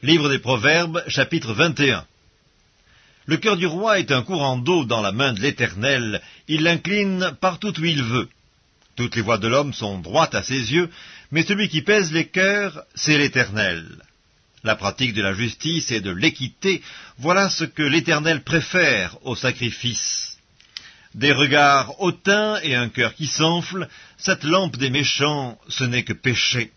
Livre des Proverbes, chapitre 21. Le cœur du roi est un courant d'eau dans la main de l'Éternel, il l'incline partout où il veut. Toutes les voies de l'homme sont droites à ses yeux, mais celui qui pèse les cœurs, c'est l'Éternel. La pratique de la justice et de l'équité, voilà ce que l'Éternel préfère au sacrifice. Des regards hautains et un cœur qui s'enfle, cette lampe des méchants, ce n'est que péché.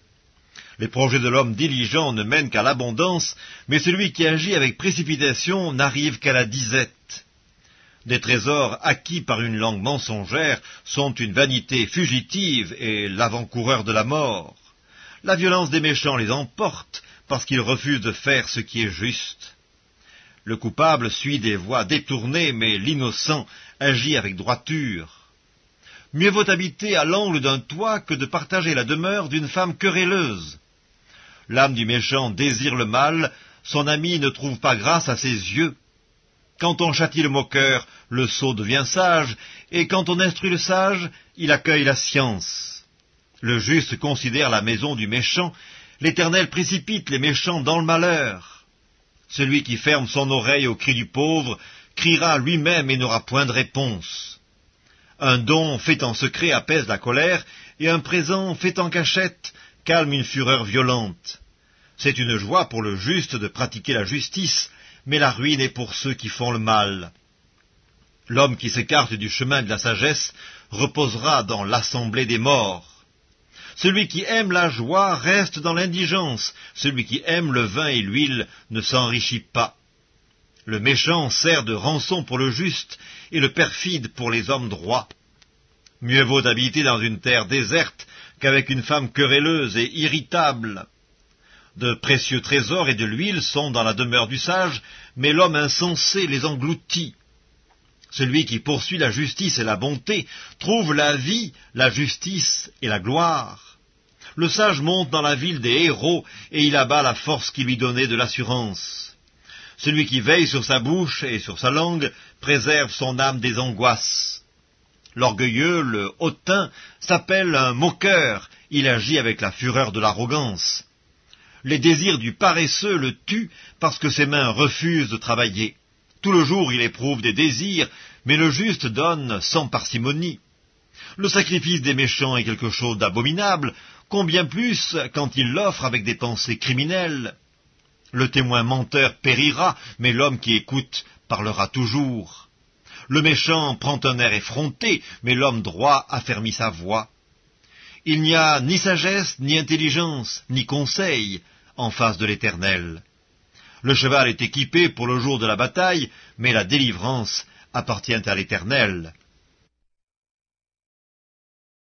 Les projets de l'homme diligent ne mènent qu'à l'abondance, mais celui qui agit avec précipitation n'arrive qu'à la disette. Des trésors acquis par une langue mensongère sont une vanité fugitive et l'avant-coureur de la mort. La violence des méchants les emporte parce qu'ils refusent de faire ce qui est juste. Le coupable suit des voies détournées, mais l'innocent agit avec droiture. Mieux vaut habiter à l'angle d'un toit que de partager la demeure d'une femme querelleuse. L'âme du méchant désire le mal, son ami ne trouve pas grâce à ses yeux. Quand on châtie le moqueur, le sot devient sage, et quand on instruit le sage, il accueille la science. Le juste considère la maison du méchant, l'Éternel précipite les méchants dans le malheur. Celui qui ferme son oreille au cri du pauvre, criera lui-même et n'aura point de réponse. Un don fait en secret apaise la colère, et un présent fait en cachette calme une fureur violente. C'est une joie pour le juste de pratiquer la justice, mais la ruine est pour ceux qui font le mal. L'homme qui s'écarte du chemin de la sagesse reposera dans l'assemblée des morts. Celui qui aime la joie reste dans l'indigence, celui qui aime le vin et l'huile ne s'enrichit pas. Le méchant sert de rançon pour le juste, et le perfide pour les hommes droits. Mieux vaut habiter dans une terre déserte qu'avec une femme querelleuse et irritable. De précieux trésors et de l'huile sont dans la demeure du sage, mais l'homme insensé les engloutit. Celui qui poursuit la justice et la bonté trouve la vie, la justice et la gloire. Le sage monte dans la ville des héros, et il abat la force qui lui donnait de l'assurance. Celui qui veille sur sa bouche et sur sa langue préserve son âme des angoisses. L'orgueilleux, le hautain, s'appelle un moqueur, il agit avec la fureur de l'arrogance. Les désirs du paresseux le tuent parce que ses mains refusent de travailler. Tout le jour il éprouve des désirs, mais le juste donne sans parcimonie. Le sacrifice des méchants est quelque chose d'abominable, combien plus quand il l'offre avec des pensées criminelles. Le témoin menteur périra, mais l'homme qui écoute parlera toujours. Le méchant prend un air effronté, mais l'homme droit affermit sa voix. Il n'y a ni sagesse, ni intelligence, ni conseil en face de l'Éternel. Le cheval est équipé pour le jour de la bataille, mais la délivrance appartient à l'Éternel.